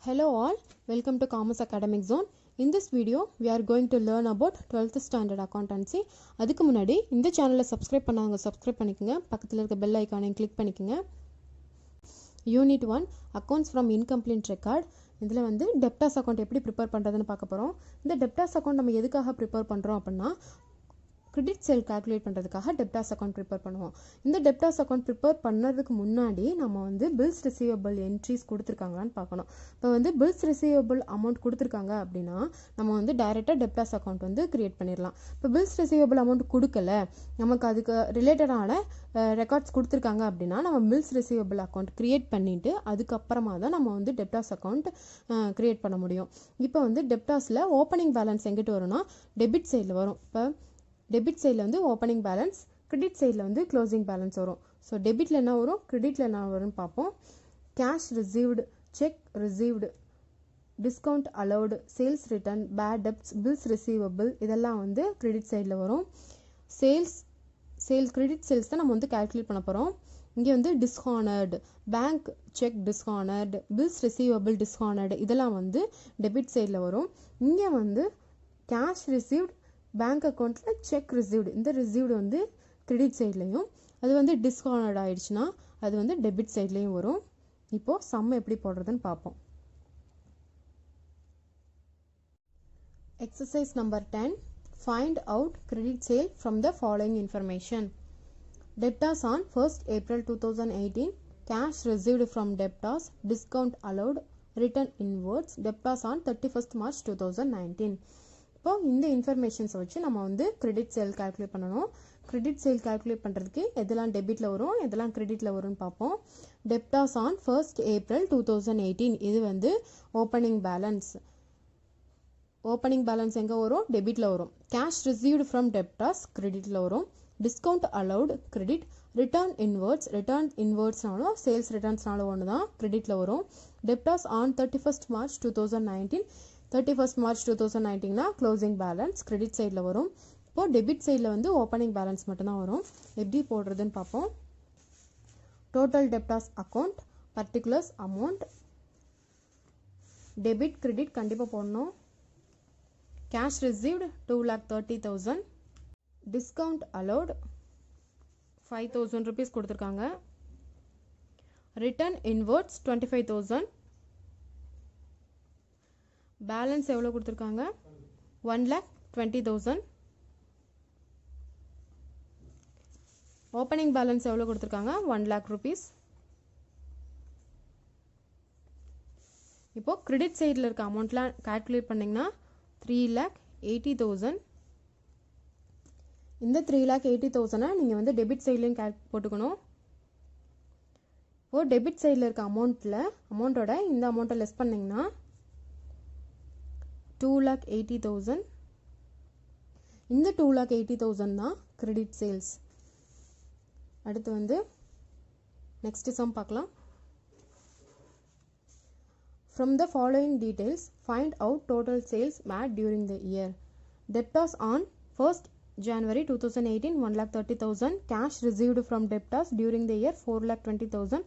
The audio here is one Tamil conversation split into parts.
Hello all, welcome to Commerce Academic Zone. In this video, we are going to learn about 12th standard accountancy. அதுக்கு முன்னாடி இந்த சேனலை சப்ஸ்கிரைப் பண்ணாங்க சப்ஸ்கிரைப் பண்ணிக்கங்க. பக்கத்தில் இருக்க பெல் ஐகானையும் கிளிக் பண்ணிக்கங்க. Unit 1 accounts from incomplete record. இதில் வந்து டெப்டாஸ் அக்கௌண்ட் எப்படி ப்ரிப்பேர் பண்ணுறதுன்னு பார்க்க போகிறோம். இந்த டெப்டாஸ் அக்கௌண்ட் நம்ம எதுக்காக ப்ரிப்பேர் பண்ணுறோம் அப்படின்னா கிரெடிட் சேல் கால்குலேட் பண்ணுறதுக்காக டெப்டாஸ் அக்கௌண்ட் ப்ரிப்பேர் பண்ணுவோம். இந்த டெப்டாஸ் அக்கௌண்ட் ப்ரிப்பேர் பண்ணுறதுக்கு முன்னாடி நம்ம வந்து பில்ஸ் ரிசீவபிள் என்ட்ரிஸ் கொடுத்துருக்காங்களான்னு பார்க்கணும். இப்போ வந்து பில்ஸ் ரிசீவபிள் அமௌண்ட் கொடுத்துருக்காங்க அப்படின்னா நம்ம வந்து டைரெக்டாக டெப்டாஸ் அக்கௌண்ட் வந்து கிரியேட் பண்ணிடலாம். இப்போ பில்ஸ் ரிசீவபிள் அமௌண்ட் கொடுக்கல, நமக்கு அதுக்கு ரிலேட்டடான ரெக்கார்ட்ஸ் கொடுத்துருக்காங்க அப்படின்னா நம்ம பில்ஸ் ரிசீவபிள் அக்கௌண்ட் கிரியேட் பண்ணிவிட்டு அதுக்கப்புறமா தான் நம்ம வந்து டெப்டாஸ் அக்கௌண்ட் கிரியேட் பண்ண முடியும். இப்போ வந்து டெப்டாஸில் ஓப்பனிங் பேலன்ஸ் எங்கிட்ட வரும்னா டெபிட் சைடில் வரும். இப்போ டெபிட் சைடில் வந்து ஓப்பனிங் பேலன்ஸ், கிரெடிட் சைடில் வந்து க்ளோசிங் பேலன்ஸ் வரும். ஸோ டெபிட்டில் என்ன வரும், கிரெடிட்டில் என்ன வரும்னு பார்ப்போம். Cash received, cheque received, discount allowed, sales return, bad debts, bills receivable இதெல்லாம் வந்து கிரெடிட் சைடில் வரும். கிரெடிட் சேல்ஸ் தான் நம்ம வந்து கால்குலேட் பண்ண போகிறோம். இங்கே வந்து டிஸ்ஹானர்டு, பேங்க் செக் டிஸ்ஹானர்டு, பில்ஸ் ரிசீவபிள் டிஸ்ஹானர்டு இதெல்லாம் வந்து டெபிட் சைடில் வரும். இங்கே வந்து கேஷ் ரிசீவ்டு, பேங்க் அக்கௌண்ட்டில் செக் ரிசீவ்டு, இந்த ரிசீவ்டு வந்து கிரெடிட் சைட்லேயும், அது வந்து டிஸ்ஹானர்ட் ஆயிடுச்சுன்னா அது வந்து டெபிட் சைட்லேயும் வரும். இப்போது சம் எப்படி போடுறதுன்னு பார்ப்போம். Exercise number 10, find out credit sale from the following information. Debtors on 1st April 2018, cash received from debtors, discount allowed, return inwards, debtors on 31st March 2019. இப்போ இந்த இன்ஃபர்மேஷன்ஸை வச்சு நம்ம வந்து கிரெடிட் சேல் கால்குலேட் பண்ணணும். கிரெடிட் சேல் கால்குலேட் பண்ணுறதுக்கு எதெல்லாம் டெபிட்டில் வரும் எதெல்லாம் கிரெடிட்டில் வரும்னு பார்ப்போம். டெப்டாஸ் ஆன் 1st April 2018 இது வந்து ஓப்பனிங் பேலன்ஸ். ஓப்பனிங் பேலன்ஸ் எங்கே வரும், டெபிட்டில் வரும். கேஷ் ரிசீவ்டு ஃப்ரம் டெப்டாஸ் கிரெடிட்டில் வரும். டிஸ்கவுண்ட் அலௌடு கிரெடிட், ரிட்டர்ன் இன்வர்ட்ஸ்னாலும் சேல்ஸ் ரிட்டர்ன்ஸ்னாலும் ஒன்று தான் கிரெடிட்டில் வரும். Debtors on 31st March 2019, 31st March 2019னா க்ளோசிங் பேலன்ஸ் கிரெடிட் சைடில் வரும். இப்போது டெபிட் சைடில் வந்து ஓப்பனிங் பேலன்ஸ் மட்டும்தான் வரும். எப்படி போடுறதுன்னு பார்ப்போம். Total debtors account, particulars amount, debit credit கண்டிப்பாக போடணும். Cash received 2,30,000, discount allowed 5,000 rupees கொடுத்துருக்காங்க. ரிட்டர்ன் இன்வர்ட்ஸ் 25,000, பேலன்ஸ் எவ்வளோ கொடுத்துருக்காங்க 1,20,000, ஓப்பனிங் பேலன்ஸ் எவ்வளோ கொடுத்துருக்காங்க 1 lakh rupees. இப்போது கிரெடிட் சைடில் இருக்க அமௌண்ட்லாம் கால்குலேட் பண்ணிங்கன்னா 3,80,000. இந்த 3,80,000 நீங்கள் வந்து டெபிட் சைட்லேயும் போட்டுக்கணும். இப்போது டெபிட் சைடில் இருக்க அமௌண்ட்டோட இந்த அமௌண்ட்டை லெஸ் பண்ணிங்கன்னா 2,80,000. இந்த 2,80,000 தான் கிரெடிட் சேல்ஸ். அடுத்து வந்து நெக்ஸ்ட் சம் பார்க்கலாம். From the following details, find out total sales made during the year. Debtors on 1st January 2018 1,30,000, cash received from debtors during the year 4,20,000,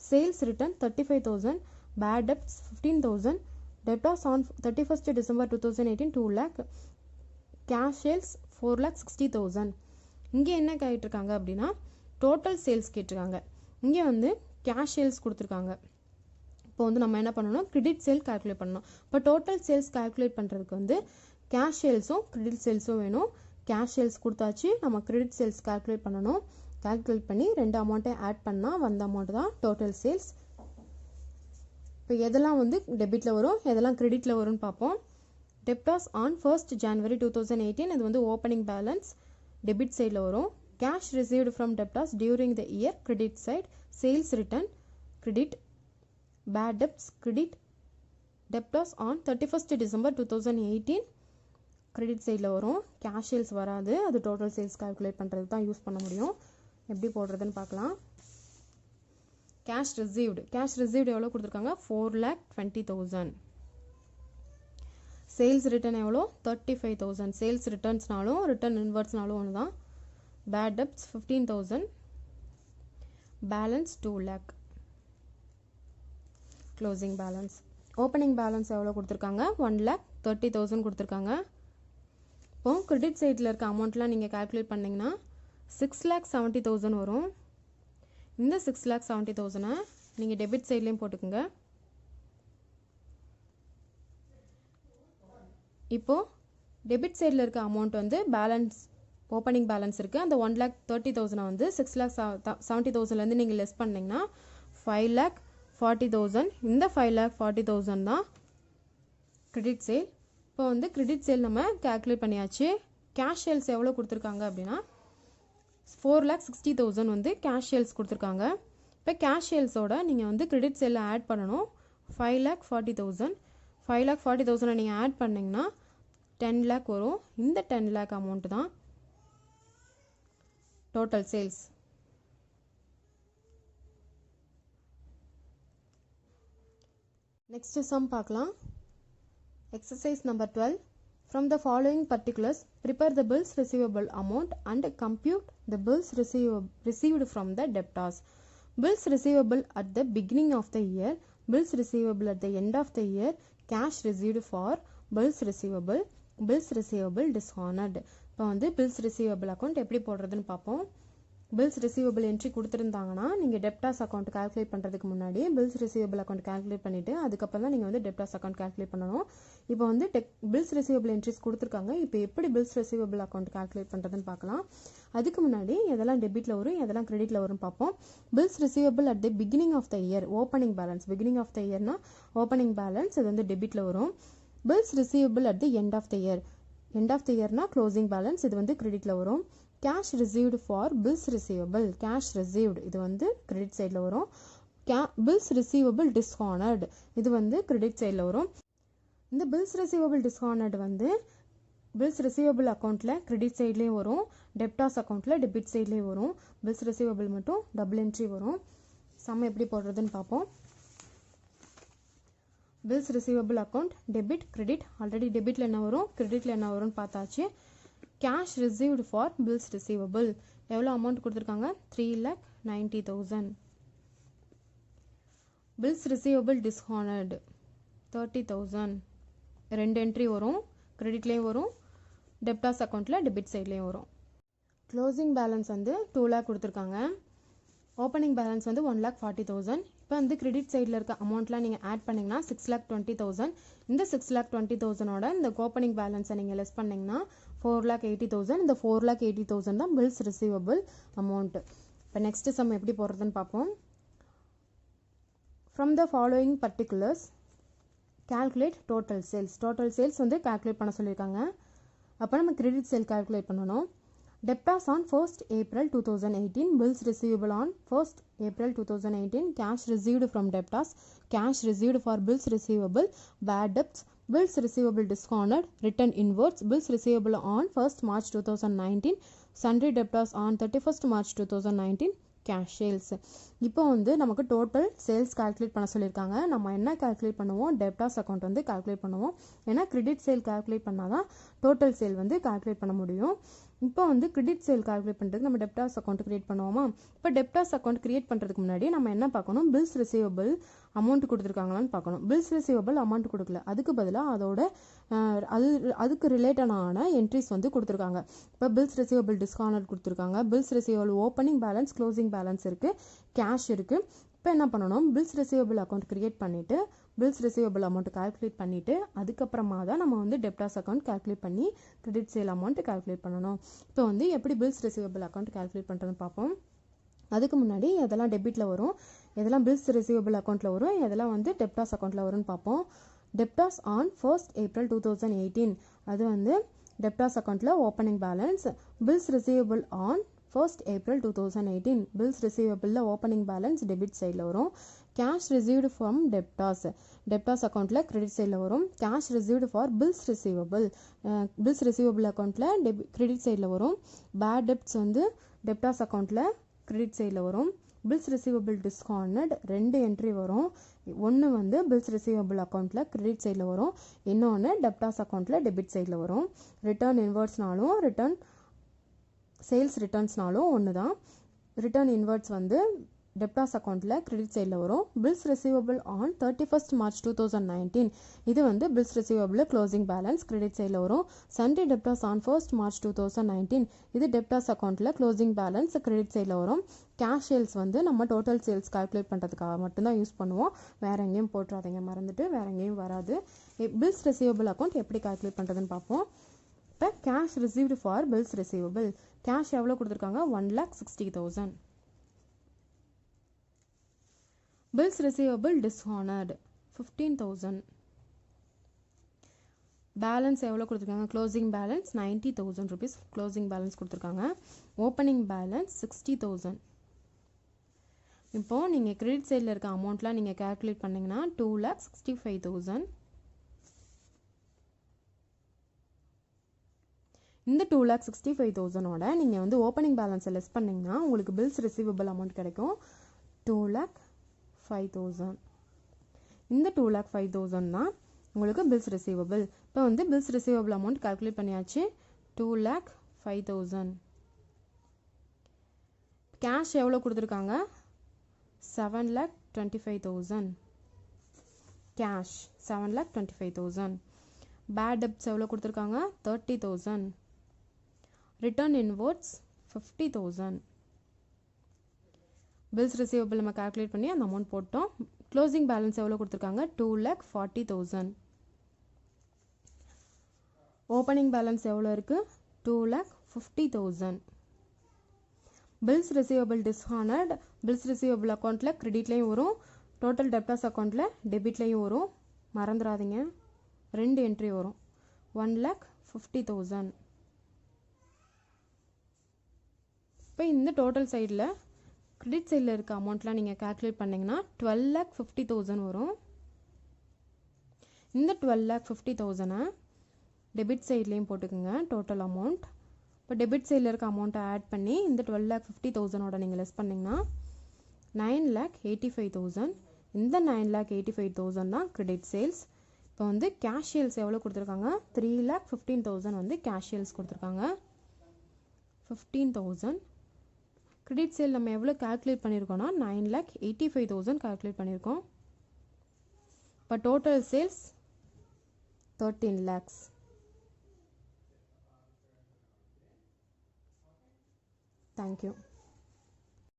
sales return 35,000, bad debts 15,000, debtors on 31st December 2018 2 lakh, cash sales 4,60,000. இங்கே என்ன கேட்டிருக்காங்க அப்படின்னா டோட்டல் சேல்ஸ் கேட்டிருக்காங்க. இங்கே வந்து கேஷ் சேல்ஸ் கொடுத்துருக்காங்க. இப்போ வந்து நம்ம என்ன பண்ணணும், கிரெடிட் சேல் கால்குலேட் பண்ணணும். இப்போ டோட்டல் சேல்ஸ் கால்குலேட் பண்ணுறதுக்கு வந்து கேஷ் சேல்ஸும் கிரெடிட் சேல்ஸும் வேணும். கேஷ் சேல்ஸ் கொடுத்தாச்சு, நம்ம கிரெடிட் சேல்ஸ் கால்குலேட் பண்ணணும். கால்குலேட் பண்ணி ரெண்டு அமௌண்ட்டை ஆட் பண்ணால் வந்த அமௌண்ட் தான் டோட்டல் சேல்ஸ். இப்போ எதெல்லாம் வந்து டெபிட்டில் வரும் எதெல்லாம் கிரெடிட்டில் வரும்னு பார்ப்போம். டெப்டாஸ் ஆன் 1st January 2018 இது வந்து ஓப்பனிங் பேலன்ஸ் டெபிட் சைடில் வரும். Cash received from debtors during the year credit side, sales return credit, bad debts credit, debtors on 31st December 2018 credit சைடில் வரும். கேஷ் சேல்ஸ் வராது, அது டோட்டல் சேல்ஸ் கால்குலேட் பண்ணுறது தான் யூஸ் பண்ண முடியும். எப்படி போடுறதுன்னு பார்க்கலாம். கேஷ் ரிசீவ்டு எவ்வளோ கொடுத்துருக்காங்க 4,20,000. சேல்ஸ் ரிட்டர்ன் எவ்வளோ 35,000. சேல்ஸ் ரிட்டர்ன்ஸ்னாலும் ரிட்டர்ன் இன்வர்ட்ஸ்னாலும் ஒன்று தான். Bad debts 15,000, balance 2 lakh. closing balance. Opening balance எவ்வளோ கொடுத்துருக்காங்க, 1,30,000 கொடுத்துருக்காங்க. இப்போ கிரெடிட் சைடில் இருக்க அமௌண்ட்லாம் நீங்கள் கால்குலேட் பண்ணிங்கன்னா 6,70,000 வரும். இந்த 6,70,000 நீங்கள் டெபிட் சைட்லேயும் போட்டுக்கோங்க. இப்போது டெபிட் சைடில் இருக்க அமௌண்ட் வந்து பேலன்ஸ் ஓப்பனிங் பேலன்ஸ் இருக்குது. அந்த 1,30,000 வந்து 6,70,000லேருந்து நீங்கள் லெஸ் பண்ணிங்கன்னா 5,40,000. இந்த 5,40,000 தான் கிரெடிட் சேல். இப்போ வந்து கிரெடிட் சேல் நம்ம கேல்குலேட் பண்ணியாச்சு. கேஷ் சேல்ஸ் எவ்வளோ கொடுத்துருக்காங்க அப்படின்னா 4,60,000 வந்து கேஷ் சேல்ஸ் கொடுத்துருக்காங்க. இப்போ கேஷ் சேல்ஸோட நீங்கள் வந்து கிரெடிட் சேலில் ஆட் பண்ணணும் 5,40,000. 5,40,000 நீங்கள் ஆட் பண்ணிங்கன்னா 10 lakh வரும். இந்த 10 lakh அமௌண்ட் தான் டோட்டல் சேல்ஸ். நெக்ஸ்ட் சம் பார்க்கலாம். Exercise number 12. From the following particulars, prepare the bills receivable amount and compute the bills received from the debtors. Bills receivable at the beginning of the year, bills receivable at the end of the year, cash received for bills receivable dishonored. இப்போ வந்து bills receivable account எப்படி போடுறதுன்னு பார்ப்போம். பில்ஸ் ரிசீவபிள் என்ட்ரி கொடுத்துருந்தாங்கன்னா நீங்கள் டெப்டாஸ் அக்கௌண்ட் கால்குலேட் பண்ணுறதுக்கு முன்னாடி பில்ஸ் ரிசீவபிள் அக்கௌண்ட் கால்குலேட் பண்ணிவிட்டு அதுக்கப்புறம் தான் நீங்கள் வந்து டெப்டாஸ் அக்கௌண்ட் கால்குலேட் பண்ணணும். இப்போ வந்து பில்ஸ் ரிசீவபிள் என்ட்ரிஸ் கொடுத்துருக்காங்க. இப்போ எப்படி பில்ஸ் ரிசீவபிள் அக்கௌண்ட் கால்குலேட் பண்ணுறதுன்னு பார்க்கலாம். அதுக்கு முன்னாடி எதெல்லாம் டெபிட்டில் வரும் எதெல்லாம் கிரெடிட்டில் வரும் பார்ப்போம். Bills receivable at the beginning of the year opening balance. Beginning of the இயர்னா ஓப்பனிங் பேலன்ஸ் இது வந்து டெபிட்டில் வரும். Bills receivable at the end of the year. End of the இயர்னா க்ளோசிங் பேலன்ஸ் இது வந்து கிரெடிட்டில் வரும். Cash received for bills receivable. Cash received இது வந்து கிரெடிட் சைடில் வரும். பில்ஸ் ரிசீவபிள் டிஸ்ஹானர்டு இது வந்து கிரெடிட் சைடில் வரும். இந்த பில்ஸ் ரிசீவபிள் டிஸ்ஹானர்டு வந்து பில்ஸ் ரிசீவபிள் அக்கௌண்ட்டில் கிரெடிட் சைட்லேயும் வரும், டெப்டாஸ் அக்கௌண்ட்டில் டெபிட் சைட்லேயும் வரும். பில்ஸ் ரிசீவபிள் மட்டும் டபுள் என்ட்ரி வரும். சம் எப்படி போடுறதுன்னு பார்ப்போம். Bills receivable account debit credit. Already டெபிட்டில் என்ன வரும் கிரெடிட்டில் என்ன வரும்னு பார்த்தாச்சு. Cash received for bills receivable எவ்வளோ அமௌண்ட் கொடுத்துருக்காங்க 3,90,000. Bills receivable dishonoured 30,000. ரெண்டு என்ட்ரி வரும், கிரெடிட்லேயும் வரும், டெப்டாஸ் அக்கௌண்ட்டில் டெபிட் சைட்லேயும் வரும். க்ளோசிங் பேலன்ஸ் வந்து 2 lakh கொடுத்துருக்காங்க. ஓப்பனிங் பேலன்ஸ் வந்து 1,40,000. இப்போ வந்து கிரெடிட் சைடில் இருக்க அமௌண்ட்லாம் நீங்கள் ஆட் பண்ணிங்கன்னா 6,20,000. இந்த 6,20,000ஓட இந்த ஓப்பனிங் பேலன்ஸை நீங்கள் லெஸ் பண்ணிங்கன்னா 4,80,000. இந்த 4,80,000 தான் பில்ஸ் ரிசீவபிள் அமௌண்ட். இப்போ நெக்ஸ்ட் சம் எப்படி போடுறதுன்னு பார்ப்போம். From the following particulars calculate total sales. Total sales வந்து கால்குலேட் பண்ண சொல்லியிருக்காங்க. அப்போ நம்ம கிரெடிட் சேல் கால்குலேட் பண்ணணும். Debtors on 1st April 2018, bills receivable on 1st April 2018, cash received from debtors, cash received for bills receivable, bad debts, bills receivable dishonored, return inwards, bills receivable on 1st March 2019, sundry debtors on 31st March 2019, cash sales. இப்போ வந்து நமக்கு டோட்டல் சேல்ஸ் கால்குலேட் பண்ண சொல்லியிருக்காங்க. நம்ம என்ன கால்குலேட் பண்ணுவோம் டெப்டாஸ் அக்கௌண்ட் வந்து கால்குலேட் பண்ணுவோம். ஏன்னா கிரெடிட் சேல் கால்குலேட் பண்ணால் தான் டோட்டல் சேல் வந்து கால்குலேட் பண்ண முடியும். இப்போ வந்து கிரெடிட் சேல் கால்குலேட் பண்ணுறதுக்கு நம்ம டெப்டாஸ் அக்கௌண்ட் கிரியேட் பண்ணுவோமா. இப்போ டெப்டாஸ் அக்கௌண்ட் கிரியேட் பண்ணுறதுக்கு முன்னாடி நம்ம என்ன பார்க்கணும் பில்ஸ் ரிசீவபிள் அமௌண்ட் கொடுத்துருக்காங்களான்னு பார்க்கணும். பில்ஸ் ரிசீவபிள் அமௌண்ட் கொடுக்கல, அதுக்கு பதிலாக அதோட அதுக்கு ரிலேட்டடான என்ட்ரிஸ் வந்து கொடுத்துருக்காங்க. இப்போ பில்ஸ் ரிசீவபிள் டிஸ்கவுண்ட் கொடுத்துருக்காங்க, bills receivable opening balance closing balance இருக்குது, கேஷ் இருக்குது. இப்போ என்ன பண்ணணும் பில்ஸ் ரிசீவபிள் அக்கௌண்ட் கிரியேட் பண்ணிவிட்டு பில்ஸ் ரிசீவபிள் அமௌண்ட் கால்குலேட் பண்ணிவிட்டு அதுக்கப்புறமா தான் நம்ம வந்து டெப்டாஸ் அக்கௌண்ட் கால்குலேட் பண்ணி கிரெடிட் சேல் அமௌண்ட் கால்குலேட் பண்ணணும். இப்போ வந்து எப்படி பில்ஸ் ரிசீவபிள் அக்கௌண்ட் கால்குலேட் பண்ணுறதுன்னு பார்ப்போம். அதுக்கு முன்னாடி எதெல்லாம் டெபிட்டில் வரும் எதெல்லாம் பில்ஸ் ரிசீவபிள் அக்கௌண்ட்டில் வரும் எதெல்லாம் வந்து டெப்டாஸ் அக்கௌண்ட்டில் வரும்னு பார்ப்போம். டெப்டாஸ் ஆன் 1st April 2018 அது வந்து டெப்டாஸ் அக்கௌண்ட்டில் opening balance. Bills receivable on 1st April 2018 bills ரிசீவபிளில் ஓப்பனிங் பேலன்ஸ் டெபிட் சைடில் வரும். கேஷ் ரிசீவ்டு ஃப்ரம் டெப்டாஸ் அக்கௌண்ட்டில் கிரெடிட் சைடில் வரும். Cash received for bills receivable அக்கௌண்ட்டில் கிரெடிட் சைடில் வரும். பேட் டெப்ட்ஸ் வந்து டெப்டாஸ் அக்கௌண்ட்டில் கிரெடிட் சைடில் வரும். பில்ஸ் ரிசீவபிள் டிஸ்கவுண்டட் ரெண்டு என்ட்ரி வரும். ஒன்று வந்து பில்ஸ் ரிசீவபிள் அக்கௌண்ட்டில் கிரெடிட் சைடில் வரும், இன்னொன்று டெப்டாஸ் அக்கௌண்ட்டில் டெபிட் சைடில் வரும். ரிட்டர்ன் இன்வெர்ட்ஸ்னாலும் சேல்ஸ் ரிட்டர்ன்ஸ்னாலும் ஒன்று தான். ரிட்டர்ன் இன்வெர்ட்ஸ் வந்து டெப்டாஸ் அக்கௌண்ட்டில் கிரெடிட் சைடில் வரும். Bills receivable on 31st March 2019 இது வந்து bills receivable closing balance credit சைடில் வரும். Sunday debtors on 1st March 2019 இது டெப்டாஸ் அக்கௌண்ட்டில் க்ளோசிங் பேலன்ஸ் கிரெடிட் சைடில் வரும். கேஷ் சேல்ஸ் வந்து நம்ம டோட்டல் சேல்ஸ் கால்குலேட் பண்ணுறதுக்காக மட்டும்தான் யூஸ் பண்ணுவோம். வேறு எங்கேயும் போட்டுறாதீங்க, மறந்துட்டு வேறு எங்கேயும் வராது. பில்ஸ் ரிசீவபிள் அக்கௌண்ட் எப்படி கால்குலேட் பண்ணுறதுன்னு பார்ப்போம். இப்போ cash received for bills receivable cash எவ்வளோ கொடுத்துருக்காங்க? 1,60,000. Bills receivable dishonored 15,000. பேலன்ஸ் எவ்வளோ கொடுத்துருக்காங்க? Closing balance 90,000 rupees closing balance கொடுத்துருக்காங்க. Opening balance 60,000. இப்போது நீங்கள் கிரெடிட் சைடில் இருக்க அமௌண்ட்லாம் நீங்கள் கேல்குலேட் பண்ணிங்கன்னா 2,65,000. இந்த 2,65,000ஓட நீங்கள் வந்து ஓப்பனிங் பேலன்ஸை லெஸ் பண்ணிங்கன்னா உங்களுக்கு பில்ஸ் ரிசீவபிள் அமௌண்ட் கிடைக்கும் 2,05,000. இந்த 2,05,000 தான் உங்களுக்கு பில்ஸ் ரிசீவபிள். இப்போ வந்து பில்ஸ் ரிசீவபிள் அமௌண்ட் கால்குலேட் பண்ணியாச்சு 2,05,000. கேஷ் எவ்வளோ கொடுத்துருக்காங்க? 7,25,000. கேஷ் 7,25,000. பேட் டெப்ட்ஸ் எவ்வளோ கொடுத்துருக்காங்க? 30,000. Return inwards 50,000. பில்ஸ் ரிசீவபிள் நம்ம கால்குலேட் பண்ணி அந்த அமௌண்ட் போட்டோம். க்ளோசிங் பேலன்ஸ் எவ்வளோ கொடுத்துருக்காங்க? 2,40,000. ஓப்பனிங் பேலன்ஸ் எவ்வளோ இருக்குது? 2,50,000. பில்ஸ் ரிசீவபிள் டிஸ்ஹானர்ட் பில்ஸ் ரிசீவபிள் அக்கௌண்ட்டில் கிரெடிட்லேயும் வரும், டோட்டல் டெப்டாஸ் அக்கௌண்ட்டில் டெபிட்லேயும் வரும். மறந்துடாதீங்க, 2 என்ட்ரி வரும். 1,50,000. இப்போ இந்த டோட்டல் சைடில் கிரெடிட் சைடில் இருக்க அமௌண்ட்லாம் நீங்கள் கால்குலேட் பண்ணிங்கன்னா 12,50,000 வரும். இந்த 12,50,000 டெபிட் சைட்லேயும் போட்டுக்கோங்க டோட்டல் அமௌண்ட். இப்போ டெபிட் சைடில் இருக்க அமௌண்ட்டை ஆட் பண்ணி இந்த 12,50,000ஓட நீங்கள் லெஸ் பண்ணிங்கன்னா 9,85,000. இந்த 9,85,000 தான் கிரெடிட் சேல்ஸ். இப்போ வந்து கேஷ் சேல்ஸ் எவ்வளோ கொடுத்துருக்காங்க? 3,15,000 வந்து கேஷ் சேல்ஸ் கொடுத்துருக்காங்க. 15,000 கிரெடிட் சேல் நம்ம எவ்வளோ கால்குலேட் பண்ணியிருக்கோம்னா 9,85,000 கால்குலேட் பண்ணியிருக்கோம். இப்போ total sales 13 lakhs. Thank you.